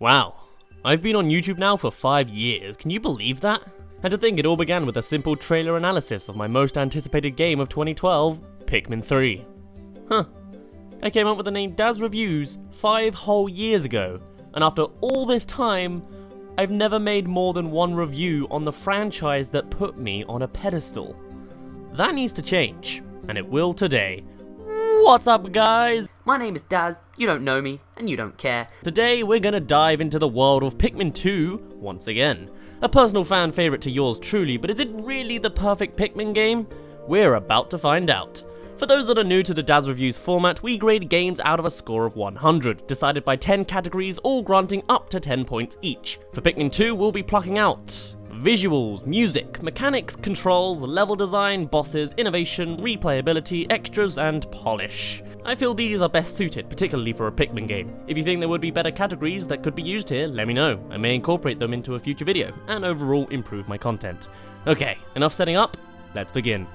Wow, I've been on YouTube now for 5 years, can you believe that? And to think it all began with a simple trailer analysis of my most anticipated game of 2012, Pikmin 3. Huh. I came up with the name DazzReviews 5 whole years ago, and after all this time, I've never made more than one review on the franchise that put me on a pedestal. That needs to change, and it will today. What's up, guys? My name is Daz, you don't know me, and you don't care. Today we're gonna dive into the world of Pikmin 2 once again. A personal fan favourite to yours truly, but is it really the perfect Pikmin game? We're about to find out. For those that are new to the DazzReviews format, we grade games out of a score of 100, decided by 10 categories, all granting up to 10 points each. For Pikmin 2, we'll be plucking out visuals, music, mechanics, controls, level design, bosses, innovation, replayability, extras, and polish. I feel these are best suited, particularly for a Pikmin game. If you think there would be better categories that could be used here, let me know. I may incorporate them into a future video, and overall improve my content. Okay, enough setting up, let's begin.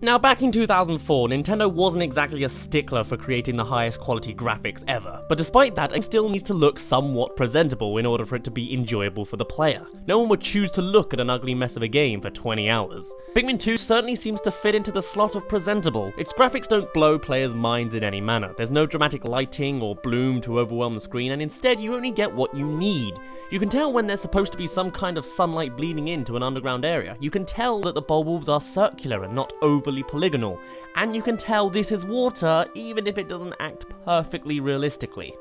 Now, back in 2004, Nintendo wasn't exactly a stickler for creating the highest quality graphics ever, but despite that, it still needs to look somewhat presentable in order for it to be enjoyable for the player. No one would choose to look at an ugly mess of a game for 20 hours. Pikmin 2 certainly seems to fit into the slot of presentable. Its graphics don't blow players' minds in any manner. There's no dramatic lighting or bloom to overwhelm the screen, and instead you only get what you need. You can tell when there's supposed to be some kind of sunlight bleeding into an underground area. You can tell that the bulbs are circular and not overly polygonal, and you can tell this is water even if it doesn't act perfectly realistically.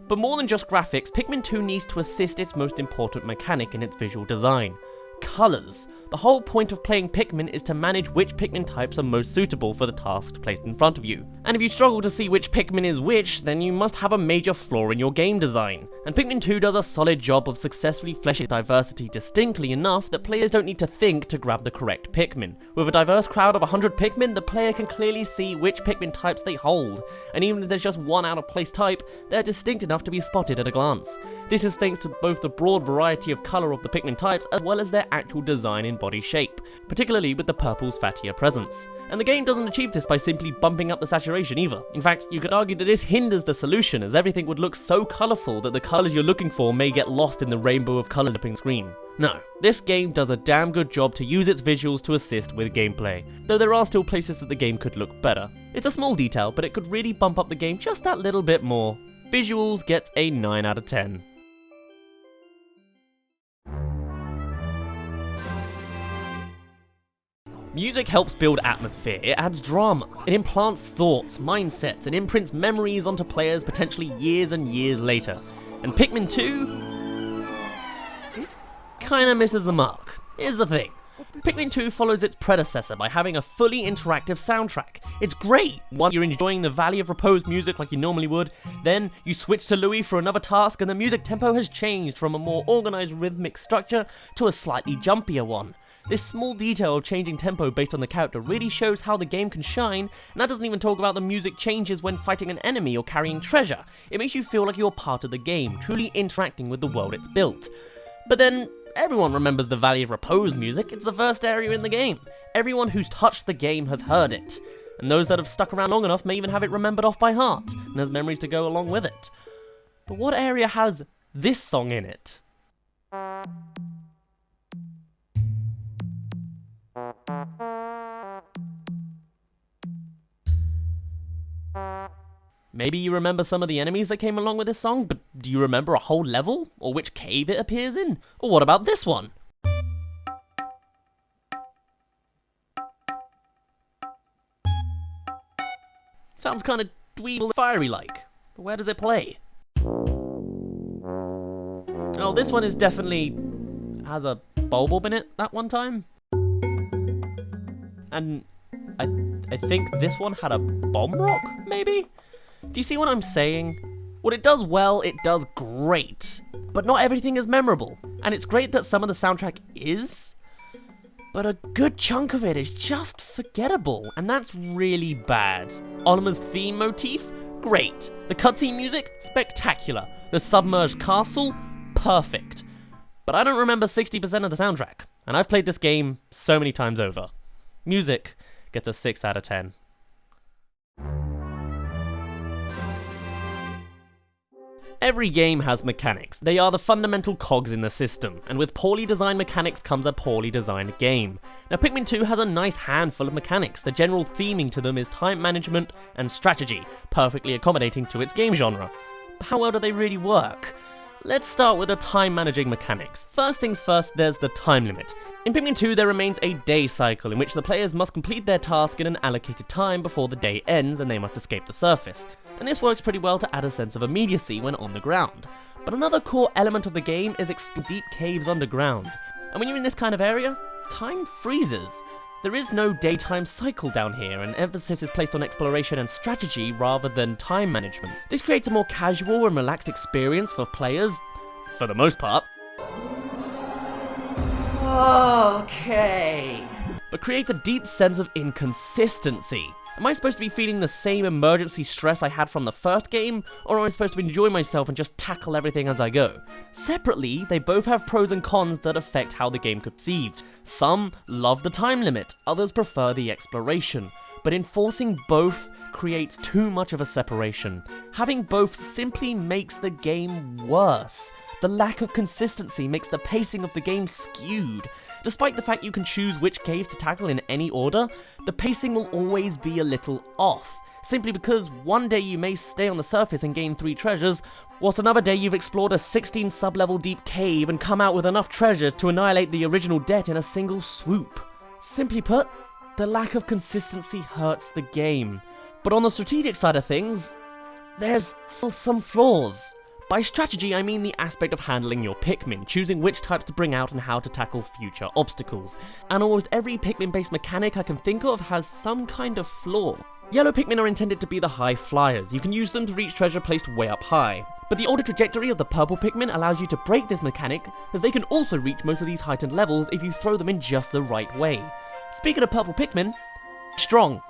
But more than just graphics, Pikmin 2 needs to assist its most important mechanic in its visual design: colours. The whole point of playing Pikmin is to manage which Pikmin types are most suitable for the task placed in front of you. And if you struggle to see which Pikmin is which, then you must have a major flaw in your game design. And Pikmin 2 does a solid job of successfully fleshing diversity distinctly enough that players don't need to think to grab the correct Pikmin. With a diverse crowd of 100 Pikmin, the player can clearly see which Pikmin types they hold, and even if there's just one out of place type, they're distinct enough to be spotted at a glance. This is thanks to both the broad variety of colour of the Pikmin types as well as their actual design in body shape, particularly with the purple's fattier presence. And the game doesn't achieve this by simply bumping up the saturation either. In fact, you could argue that this hinders the solution, as everything would look so colourful that the colours you're looking for may get lost in the rainbow of colours up on screen. No, this game does a damn good job to use its visuals to assist with gameplay, though there are still places that the game could look better. It's a small detail, but it could really bump up the game just that little bit more. Visuals gets a 9 out of 10. Music helps build atmosphere, it adds drama, it implants thoughts, mindsets, and imprints memories onto players potentially years and years later. And Pikmin 2 kinda misses the mark. Here's the thing. Pikmin 2 follows its predecessor by having a fully interactive soundtrack. It's great! Once you're enjoying the Valley of Repose music like you normally would, then you switch to Louis for another task and the music tempo has changed from a more organised rhythmic structure to a slightly jumpier one. This small detail of changing tempo based on the character really shows how the game can shine, and that doesn't even talk about the music changes when fighting an enemy or carrying treasure. It makes you feel like you're part of the game, truly interacting with the world it's built. But then, everyone remembers the Valley of Repose music. It's the first area in the game. Everyone who's touched the game has heard it, and those that have stuck around long enough may even have it remembered off by heart, and has memories to go along with it. But what area has this song in it? Maybe you remember some of the enemies that came along with this song, but do you remember a whole level? Or which cave it appears in? Or what about this one? Sounds kinda dweeble and fiery-like, but where does it play? Oh, this one is definitely has a bulb in it that one time. And I think this one had a bomb rock, maybe? Do you see what I'm saying? What it does well, it does great. But not everything is memorable. And it's great that some of the soundtrack is, but a good chunk of it is just forgettable, and that's really bad. Olima's theme motif? Great. The cutscene music? Spectacular. The submerged castle? Perfect. But I don't remember 60% of the soundtrack, and I've played this game so many times over. Music gets a 6 out of 10. Every game has mechanics. They are the fundamental cogs in the system, and with poorly designed mechanics comes a poorly designed game. Now Pikmin 2 has a nice handful of mechanics. The general theming to them is time management and strategy, perfectly accommodating to its game genre. But how well do they really work? Let's start with the time managing mechanics. First things first, there's the time limit. In Pikmin 2 there remains a day cycle in which the players must complete their task in an allocated time before the day ends and they must escape the surface. And this works pretty well to add a sense of immediacy when on the ground. But another core element of the game is deep caves underground. And when you're in this kind of area, time freezes. There is no daytime cycle down here, and emphasis is placed on exploration and strategy rather than time management. This creates a more casual and relaxed experience for players, for the most part. Okay. But creates a deep sense of inconsistency. Am I supposed to be feeling the same emergency stress I had from the first game, or am I supposed to enjoy myself and just tackle everything as I go? Separately, they both have pros and cons that affect how the game could be perceived. Some love the time limit, others prefer the exploration, but enforcing both creates too much of a separation. Having both simply makes the game worse. The lack of consistency makes the pacing of the game skewed. Despite the fact you can choose which caves to tackle in any order, the pacing will always be a little off, simply because one day you may stay on the surface and gain 3 treasures, whilst another day you've explored a 16 sub-level deep cave and come out with enough treasure to annihilate the original debt in a single swoop. Simply put, the lack of consistency hurts the game. But on the strategic side of things, there's still some flaws. By strategy, I mean the aspect of handling your Pikmin, choosing which types to bring out and how to tackle future obstacles. And almost every Pikmin-based mechanic I can think of has some kind of flaw. Yellow Pikmin are intended to be the high flyers. You can use them to reach treasure placed way up high. But the older trajectory of the purple Pikmin allows you to break this mechanic, as they can also reach most of these heightened levels if you throw them in just the right way. Speaking of purple Pikmin, strong.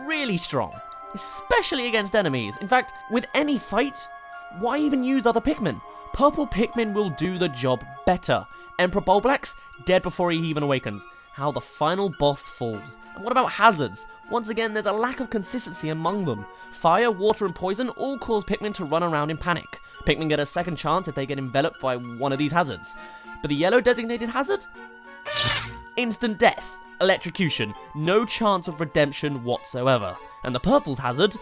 Really strong. Especially against enemies. In fact, with any fight, why even use other Pikmin? Purple Pikmin will do the job better. Emperor Bulblax, dead before he even awakens. How the final boss falls. And what about hazards? Once again, there's a lack of consistency among them. Fire, water and poison all cause Pikmin to run around in panic. Pikmin get a second chance if they get enveloped by one of these hazards. But the yellow designated hazard? Instant death. Electrocution. No chance of redemption whatsoever. And the purple's hazard?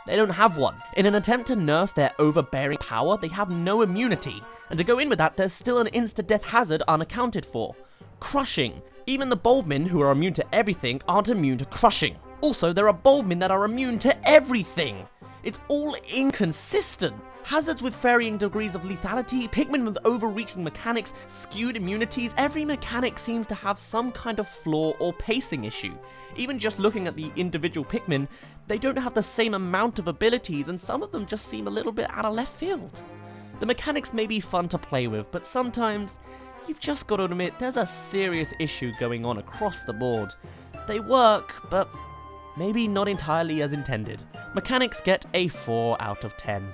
They don't have one. In an attempt to nerf their overbearing power, they have no immunity. And to go in with that, there's still an insta-death hazard unaccounted for. Crushing. Even the Bulbmin, who are immune to everything, aren't immune to crushing. Also, there are Bulbmin that are immune to everything. It's all inconsistent. Hazards with varying degrees of lethality, Pikmin with overreaching mechanics, skewed immunities, every mechanic seems to have some kind of flaw or pacing issue. Even just looking at the individual Pikmin, they don't have the same amount of abilities and some of them just seem a little bit out of left field. The mechanics may be fun to play with, but sometimes you've just got to admit there's a serious issue going on across the board. They work, but maybe not entirely as intended. Mechanics get a 4 out of 10.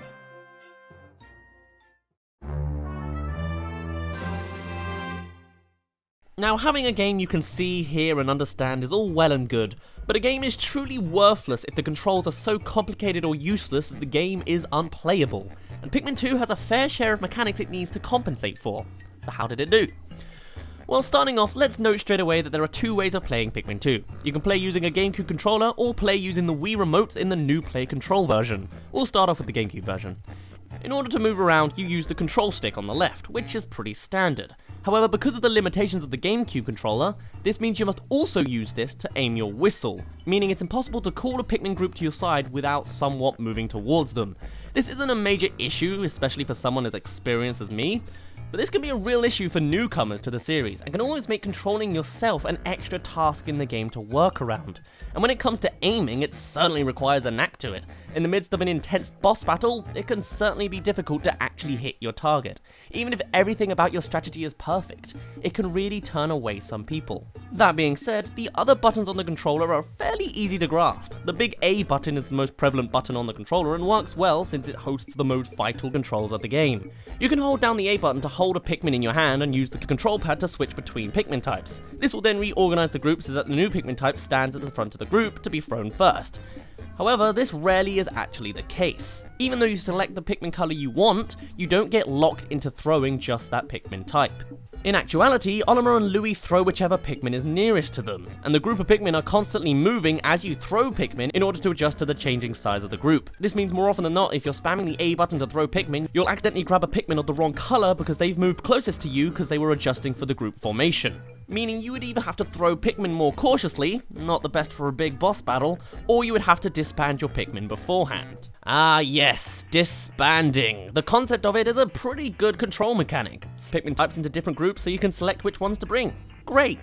Now, having a game you can see, hear and understand is all well and good, but a game is truly worthless if the controls are so complicated or useless that the game is unplayable. And Pikmin 2 has a fair share of mechanics it needs to compensate for. So how did it do? Well, starting off, let's note straight away that there are 2 ways of playing Pikmin 2. You can play using a GameCube controller, or play using the Wii remotes in the new Play Control version. We'll start off with the GameCube version. In order to move around, you use the control stick on the left, which is pretty standard. However, because of the limitations of the GameCube controller, this means you must also use this to aim your whistle, meaning it's impossible to call a Pikmin group to your side without somewhat moving towards them. This isn't a major issue, especially for someone as experienced as me, but this can be a real issue for newcomers to the series, and can always make controlling yourself an extra task in the game to work around. And when it comes to aiming, it certainly requires a knack to it. In the midst of an intense boss battle, it can certainly be difficult to actually hit your target. Even if everything about your strategy is perfect, it can really turn away some people. That being said, the other buttons on the controller are fairly easy to grasp. The big A button is the most prevalent button on the controller and works well since it hosts the most vital controls of the game. You can hold down the A button to hold a Pikmin in your hand and use the control pad to switch between Pikmin types. This will then reorganize the group so that the new Pikmin type stands at the front of the group to be thrown first. However, this rarely is actually the case. Even though you select the Pikmin color you want, you don't get locked into throwing just that Pikmin type. In actuality, Olimar and Louie throw whichever Pikmin is nearest to them, and the group of Pikmin are constantly moving as you throw Pikmin in order to adjust to the changing size of the group. This means more often than not, if you're spamming the A button to throw Pikmin, you'll accidentally grab a Pikmin of the wrong color because they've moved closest to you because they were adjusting for the group formation. Meaning you would either have to throw Pikmin more cautiously, not the best for a big boss battle, or you would have to disband your Pikmin beforehand. Ah yes, disbanding. The concept of it is a pretty good control mechanic. Pikmin types into different groups so you can select which ones to bring. Great.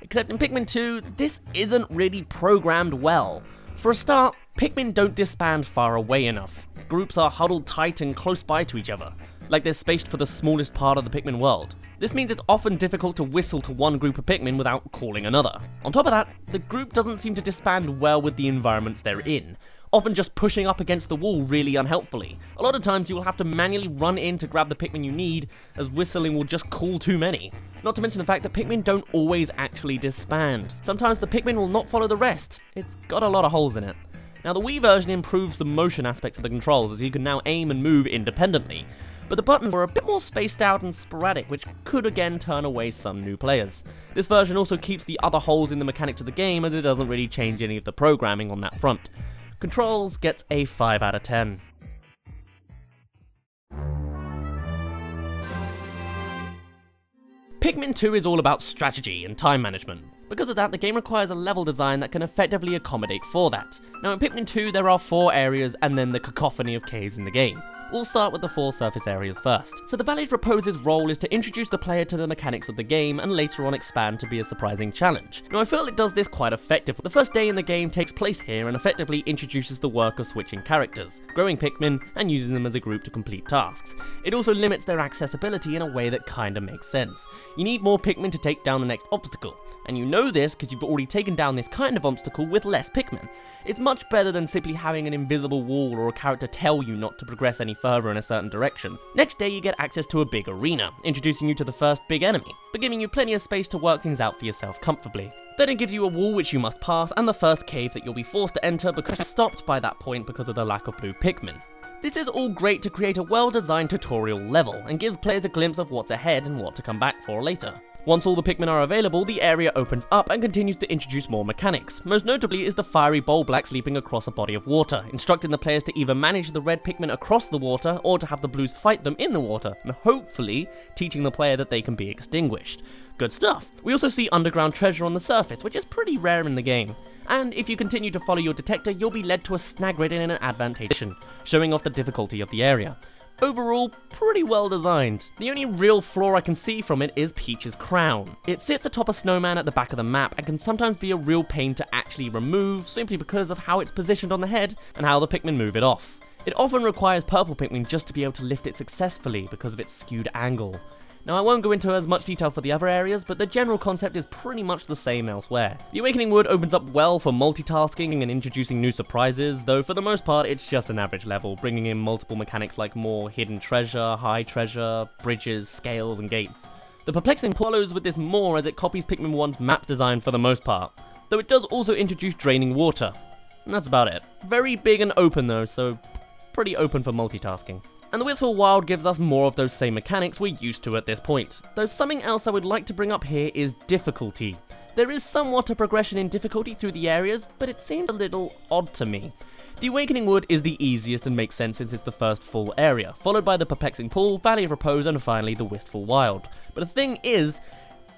Except in Pikmin 2, this isn't really programmed well. For a start, Pikmin don't disband far away enough. Groups are huddled tight and close by to each other, like they're spaced for the smallest part of the Pikmin world. This means it's often difficult to whistle to one group of Pikmin without calling another. On top of that, the group doesn't seem to disband well with the environments they're in, often just pushing up against the wall really unhelpfully. A lot of times you will have to manually run in to grab the Pikmin you need, as whistling will just call too many. Not to mention the fact that Pikmin don't always actually disband. Sometimes the Pikmin will not follow the rest. It's got a lot of holes in it. Now the Wii version improves the motion aspects of the controls as you can now aim and move independently, but the buttons were a bit more spaced out and sporadic, which could again turn away some new players. This version also keeps the other holes in the mechanics of the game as it doesn't really change any of the programming on that front. Controls gets a 5 out of 10. Pikmin 2 is all about strategy and time management. Because of that, the game requires a level design that can effectively accommodate for that. Now in Pikmin 2 there are 4 areas and then the cacophony of caves in the game. We'll start with the 4 surface areas first. So the Valley of Repose's role is to introduce the player to the mechanics of the game and later on expand to be a surprising challenge. Now I feel it does this quite effectively. The first day in the game takes place here and effectively introduces the work of switching characters, growing Pikmin, and using them as a group to complete tasks. It also limits their accessibility in a way that kinda makes sense. You need more Pikmin to take down the next obstacle, and you know this because you've already taken down this kind of obstacle with less Pikmin. It's much better than simply having an invisible wall or a character tell you not to progress any further in a certain direction. Next day you get access to a big arena, introducing you to the first big enemy, but giving you plenty of space to work things out for yourself comfortably. Then it gives you a wall which you must pass and the first cave that you'll be forced to enter because you're stopped by that point because of the lack of blue Pikmin. This is all great to create a well-designed tutorial level and gives players a glimpse of what's ahead and what to come back for later. Once all the Pikmin are available, the area opens up and continues to introduce more mechanics. Most notably is the fiery bowl black leaping across a body of water, instructing the players to either manage the red Pikmin across the water or to have the blues fight them in the water, and hopefully teaching the player that they can be extinguished. Good stuff. We also see underground treasure on the surface, which is pretty rare in the game. And if you continue to follow your detector, you'll be led to a snag grid in an advantageous position, showing off the difficulty of the area. Overall, pretty well designed. The only real flaw I can see from it is Peach's crown. It sits atop a snowman at the back of the map and can sometimes be a real pain to actually remove simply because of how it's positioned on the head and how the Pikmin move it off. It often requires purple Pikmin just to be able to lift it successfully because of its skewed angle. Now I won't go into as much detail for the other areas, but the general concept is pretty much the same elsewhere. The Awakening Wood opens up well for multitasking and introducing new surprises, though for the most part it's just an average level, bringing in multiple mechanics like more hidden treasure, high treasure, bridges, scales, and gates. The Perplexing follows with this more as it copies Pikmin 1's map design for the most part, though it does also introduce draining water. And that's about it. Very big and open though, so pretty open for multitasking. And the Wistful Wild gives us more of those same mechanics we're used to at this point, though something else I would like to bring up here is difficulty. There is somewhat a progression in difficulty through the areas, but it seems a little odd to me. The Awakening Wood is the easiest and makes sense since it's the first full area, followed by the Perplexing Pool, Valley of Repose, and finally the Wistful Wild. But the thing is,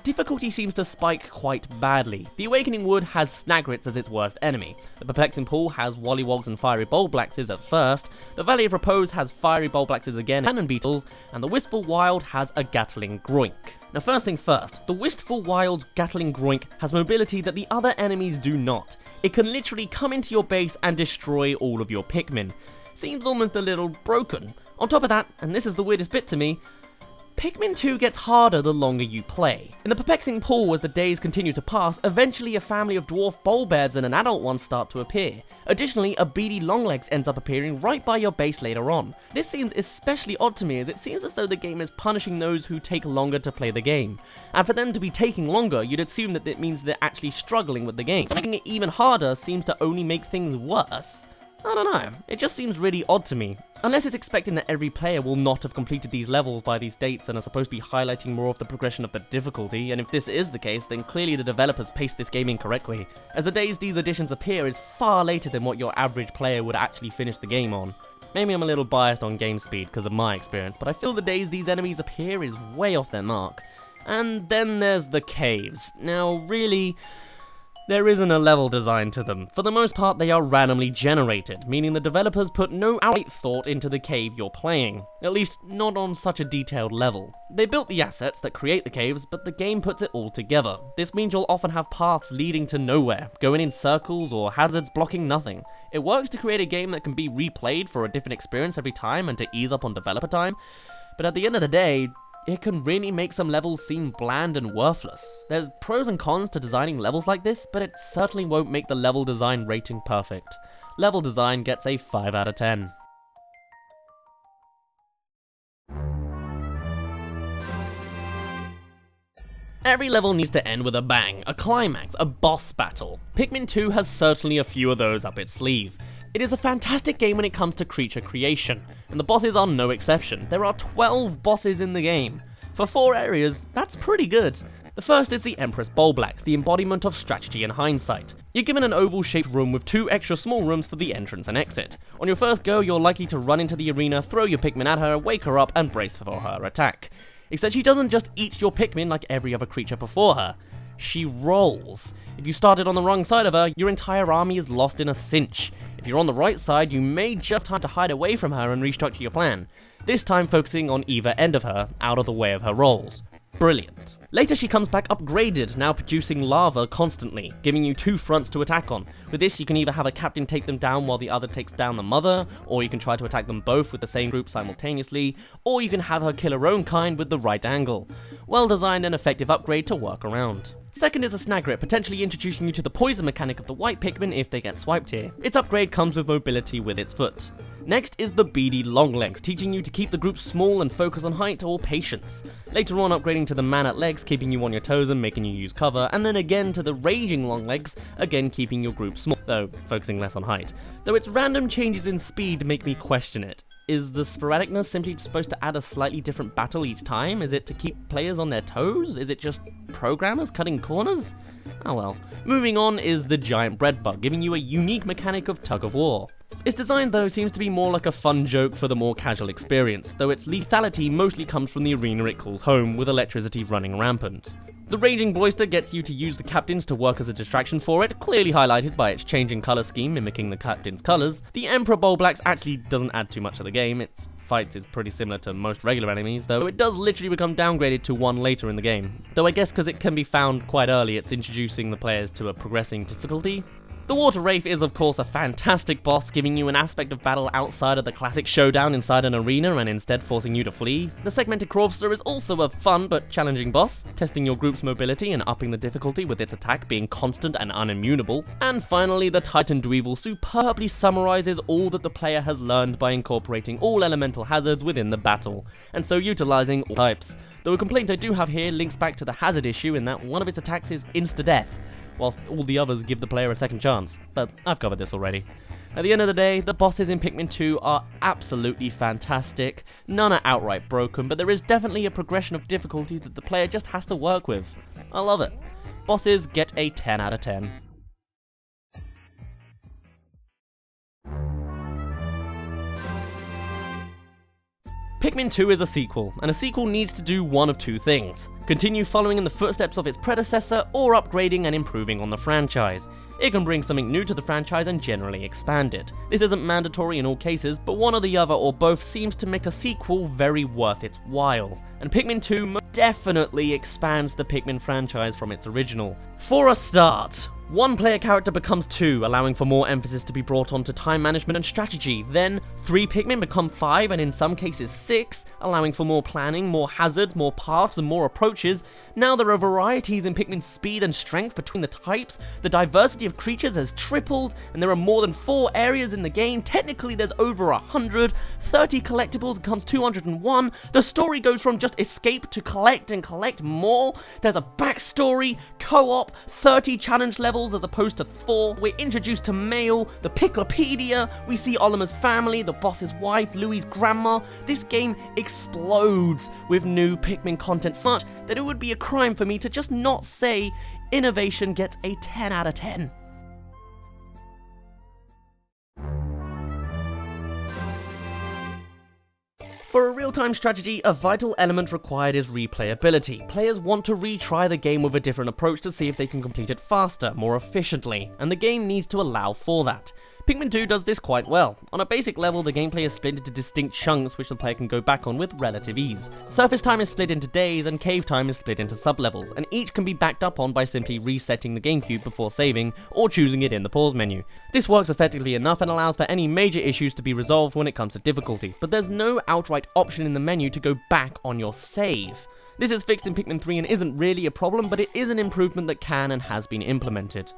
difficulty seems to spike quite badly. The Awakening Wood has Snagrits as its worst enemy. The Perplexing Pool has Wollywogs and Fiery Bulblaxes at first. The Valley of Repose has Fiery Bulblaxes again, Cannon Beetles, and the Wistful Wild has a Gatling Groink. Now first things first, the Wistful Wild's Gatling Groink has mobility that the other enemies do not. It can literally come into your base and destroy all of your Pikmin. Seems almost a little broken. On top of that, and this is the weirdest bit to me, Pikmin 2 gets harder the longer you play. In the Perplexing Pool, as the days continue to pass, eventually a family of dwarf Bulbabs and an adult one start to appear. Additionally, a beady Longlegs ends up appearing right by your base later on. This seems especially odd to me as it seems as though the game is punishing those who take longer to play the game. And for them to be taking longer, you'd assume that it means they're actually struggling with the game. So making it even harder seems to only make things worse. I don't know, it just seems really odd to me. Unless it's expecting that every player will not have completed these levels by these dates and are supposed to be highlighting more of the progression of the difficulty, and if this is the case, then clearly the developers paced this game incorrectly, as the days these additions appear is far later than what your average player would actually finish the game on. Maybe I'm a little biased on game speed because of my experience, but I feel the days these enemies appear is way off their mark. And then there's the caves. Now, really, there isn't a level design to them. For the most part, they are randomly generated, meaning the developers put no outright thought into the cave you're playing, at least not on such a detailed level. They built the assets that create the caves, but the game puts it all together. This means you'll often have paths leading to nowhere, going in circles or hazards blocking nothing. It works to create a game that can be replayed for a different experience every time and to ease up on developer time, but at the end of the day, it can really make some levels seem bland and worthless. There's pros and cons to designing levels like this, but it certainly won't make the level design rating perfect. Level design gets a 5 out of 10. Every level needs to end with a bang, a climax, a boss battle. Pikmin 2 has certainly a few of those up its sleeve. It is a fantastic game when it comes to creature creation, and the bosses are no exception. There are 12 bosses in the game. For 4 areas, that's pretty good. The first is the Empress Bulblax, the embodiment of strategy and hindsight. You're given an oval-shaped room with 2 extra small rooms for the entrance and exit. On your first go, you're likely to run into the arena, throw your Pikmin at her, wake her up, and brace for her attack. Except she doesn't just eat your Pikmin like every other creature before her. She rolls. If you started on the wrong side of her, your entire army is lost in a cinch. If you're on the right side, you may just have time to hide away from her and restructure your plan. This time focusing on either end of her, out of the way of her rolls. Brilliant. Later she comes back upgraded, now producing lava constantly, giving you 2 fronts to attack on. With this you can either have a captain take them down while the other takes down the mother, or you can try to attack them both with the same group simultaneously, or you can have her kill her own kind with the right angle. Well designed and effective upgrade to work around. Second is a Snagrit, potentially introducing you to the poison mechanic of the white Pikmin if they get swiped here. Its upgrade comes with mobility with its foot. Next is the beady Longlegs, teaching you to keep the group small and focus on height or patience. Later on upgrading to the Man at Legs, keeping you on your toes and making you use cover, and then again to the Raging Longlegs, again keeping your group small, though focusing less on height. Though its random changes in speed make me question it. Is the sporadicness simply supposed to add a slightly different battle each time? Is it to keep players on their toes? Is it just programmers cutting corners? Oh well. Moving on is the Giant Bread Bug, giving you a unique mechanic of tug of war. Its design though seems to be more like a fun joke for the more casual experience, though its lethality mostly comes from the arena it calls home, with electricity running rampant. The Raging Boister gets you to use the captains to work as a distraction for it, clearly highlighted by its changing colour scheme mimicking the captain's colours. The Emperor Bulblax actually doesn't add too much to the game, its fights is pretty similar to most regular enemies, though it does literally become downgraded to 1 later in the game. Though I guess because it can be found quite early, it's introducing the players to a progressing difficulty. The Water Wraith is of course a fantastic boss, giving you an aspect of battle outside of the classic showdown inside an arena and instead forcing you to flee. The Segmented Corpster is also a fun but challenging boss, testing your group's mobility and upping the difficulty with its attack being constant and unimmutable. And finally, the Titan Dweevil superbly summarizes all that the player has learned by incorporating all elemental hazards within the battle, and so utilizing all types. Though a complaint I do have here links back to the hazard issue in that one of its attacks is insta-death, whilst all the others give the player a second chance, but I've covered this already. At the end of the day, the bosses in Pikmin 2 are absolutely fantastic. None are outright broken, but there is definitely a progression of difficulty that the player just has to work with. I love it. Bosses get a 10 out of 10. Pikmin 2 is a sequel, and a sequel needs to do one of 2 things: continue following in the footsteps of its predecessor, or upgrading and improving on the franchise. It can bring something new to the franchise and generally expand it. This isn't mandatory in all cases, but one or the other or both seems to make a sequel very worth its while. And Pikmin 2 definitely expands the Pikmin franchise from its original. For a start, 1 player character becomes 2, allowing for more emphasis to be brought onto time management and strategy. Then 3 Pikmin become 5, and in some cases 6, allowing for more planning, more hazard, more paths, and more approaches. Now there are varieties in Pikmin's speed and strength between the types, the diversity of creatures has tripled, and there are more than 4 areas in the game. Technically there's over 100, 30 collectibles becomes 201, the story goes from just escape to collect and collect more, there's a backstory, co-op, 30 challenge levels, levels as opposed to 4. We're introduced to Mail, the Piklopedia, we see Olimer's family, the boss's wife, Louie's grandma. This game explodes with new Pikmin content such that it would be a crime for me to just not say innovation gets a 10 out of 10. For a real-time strategy, a vital element required is replayability. Players want to retry the game with a different approach to see if they can complete it faster, more efficiently, and the game needs to allow for that. Pikmin 2 does this quite well. On a basic level, the gameplay is split into distinct chunks which the player can go back on with relative ease. Surface time is split into days, and cave time is split into sub-levels, and each can be backed up on by simply resetting the GameCube before saving, or choosing it in the pause menu. This works effectively enough and allows for any major issues to be resolved when it comes to difficulty, but there's no outright option in the menu to go back on your save. This is fixed in Pikmin 3 and isn't really a problem, but it is an improvement that can and has been implemented.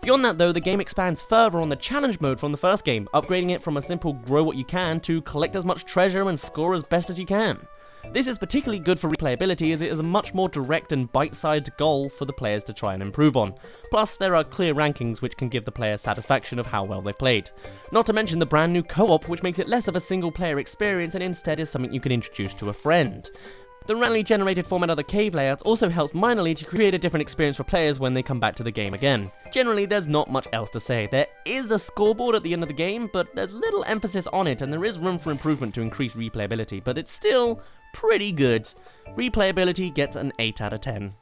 Beyond that though, the game expands further on the challenge mode from the first game, upgrading it from a simple grow what you can to collect as much treasure and score as best as you can. This is particularly good for replayability as it is a much more direct and bite-sized goal for the players to try and improve on. Plus, there are clear rankings which can give the player satisfaction of how well they've played. Not to mention the brand new co-op, which makes it less of a single player experience and instead is something you can introduce to a friend. The randomly generated format of the cave layouts also helps minorly to create a different experience for players when they come back to the game again. Generally, there's not much else to say. There is a scoreboard at the end of the game, but there's little emphasis on it and there is room for improvement to increase replayability, but it's still pretty good. Replayability gets an 8 out of 10.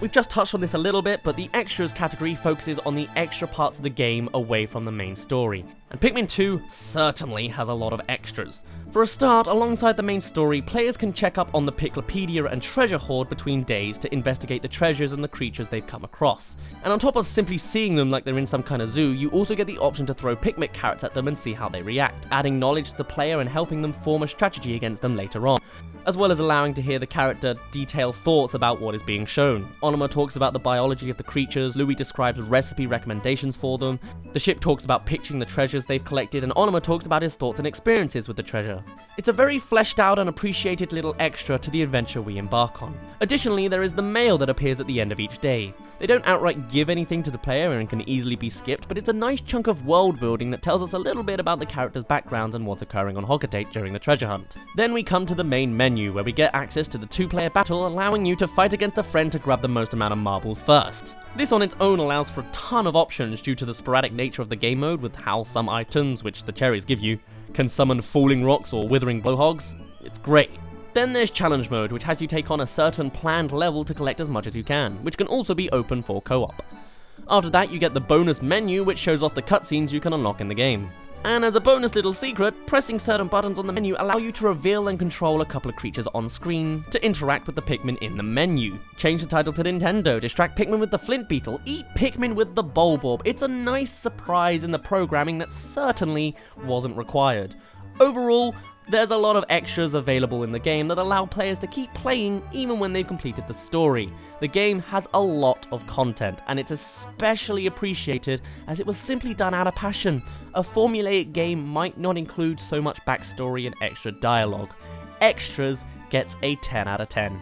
We've just touched on this a little bit, but the extras category focuses on the extra parts of the game away from the main story. And Pikmin 2 certainly has a lot of extras. For a start, alongside the main story, players can check up on the Piklopedia and treasure hoard between days to investigate the treasures and the creatures they've come across. And on top of simply seeing them like they're in some kind of zoo, you also get the option to throw Pikmin carrots at them and see how they react, adding knowledge to the player and helping them form a strategy against them later on, as well as allowing to hear the character detail thoughts about what is being shown. Olimer talks about the biology of the creatures, Louie describes recipe recommendations for them, the ship talks about picturing the treasures they've collected, and Olimer talks about his thoughts and experiences with the treasure. It's a very fleshed out and appreciated little extra to the adventure we embark on. Additionally, there is the mail that appears at the end of each day. They don't outright give anything to the player and can easily be skipped, but it's a nice chunk of world building that tells us a little bit about the characters' backgrounds and what's occurring on Hocotate during the treasure hunt. Then we come to the main menu, where we get access to the 2-player battle, allowing you to fight against a friend to grab the most amount of marbles first. This on its own allows for a ton of options due to the sporadic nature of the game mode, with how some items, which the cherries give you, can summon falling rocks or withering blowhogs. It's great. Then there's challenge mode, which has you take on a certain planned level to collect as much as you can, which can also be open for co-op. After that, you get the bonus menu, which shows off the cutscenes you can unlock in the game. And as a bonus little secret, pressing certain buttons on the menu allow you to reveal and control a couple of creatures on screen to interact with the Pikmin in the menu. Change the title to Nintendo, distract Pikmin with the Flint Beetle, eat Pikmin with the Bulborb. It's a nice surprise in the programming that certainly wasn't required. Overall, there's a lot of extras available in the game that allow players to keep playing even when they've completed the story. The game has a lot of content, and it's especially appreciated as it was simply done out of passion. A formulaic game might not include so much backstory and extra dialogue. Extras gets a 10 out of 10.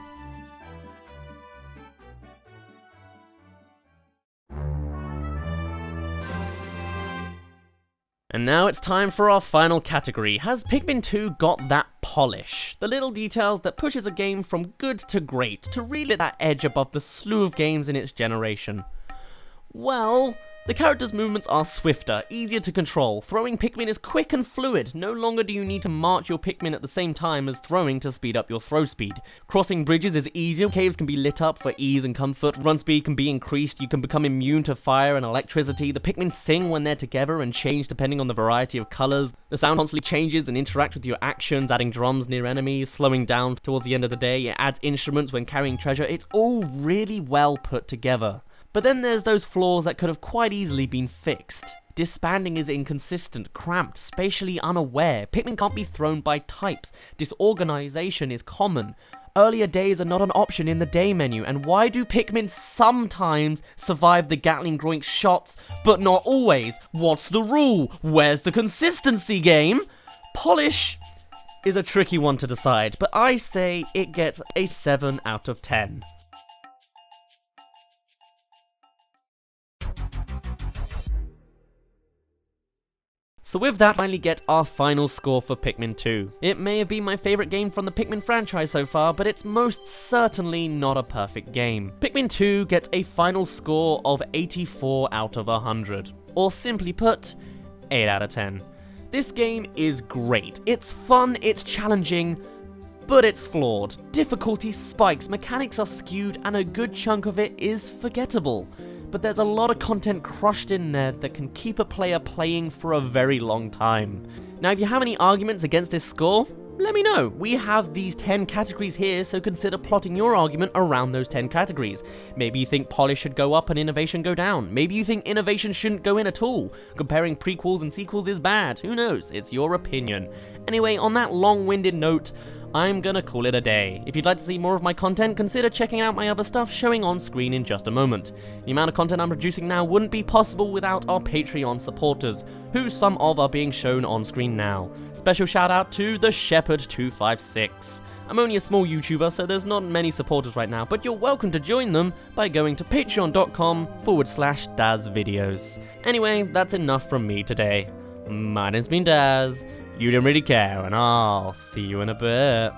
And now it's time for our final category. Has Pikmin 2 got that polish? The little details that pushes a game from good to great, to really that edge above the slew of games in its generation. Well, the characters' movements are swifter, easier to control. Throwing Pikmin is quick and fluid. No longer do you need to march your Pikmin at the same time as throwing to speed up your throw speed. Crossing bridges is easier. Caves can be lit up for ease and comfort. Run speed can be increased. You can become immune to fire and electricity. The Pikmin sing when they're together and change depending on the variety of colors. The sound constantly changes and interacts with your actions, adding drums near enemies, slowing down towards the end of the day. It adds instruments when carrying treasure. It's all really well put together. But then there's those flaws that could have quite easily been fixed. Disbanding is inconsistent, cramped, spatially unaware. Pikmin can't be thrown by types. Disorganization is common. Earlier days are not an option in the day menu. And why do Pikmin sometimes survive the Gatling Groink shots, but not always? What's the rule? Where's the consistency, game? Polish is a tricky one to decide, but I say it gets a 7 out of 10. So with that, finally get our final score for Pikmin 2. It may have been my favourite game from the Pikmin franchise so far, but it's most certainly not a perfect game. Pikmin 2 gets a final score of 84 out of 100, or simply put, 8 out of 10. This game is great. It's fun, it's challenging, but it's flawed. Difficulty spikes, mechanics are skewed, and a good chunk of it is forgettable. But there's a lot of content crushed in there that can keep a player playing for a very long time. Now, if you have any arguments against this score, let me know. We have these 10 categories here, so consider plotting your argument around those 10 categories. Maybe you think polish should go up and innovation go down. Maybe you think innovation shouldn't go in at all. Comparing prequels and sequels is bad. Who knows? It's your opinion. Anyway, on that long-winded note, I'm gonna call it a day. If you'd like to see more of my content, consider checking out my other stuff showing on screen in just a moment. The amount of content I'm producing now wouldn't be possible without our Patreon supporters, who some of are being shown on screen now. Special shout out to the Shepherd256. I'm only a small YouTuber, so there's not many supporters right now, but you're welcome to join them by going to patreon.com/DazzVideos. Anyway, that's enough from me today. My name's been Daz. You didn't really care, and I'll see you in a bit.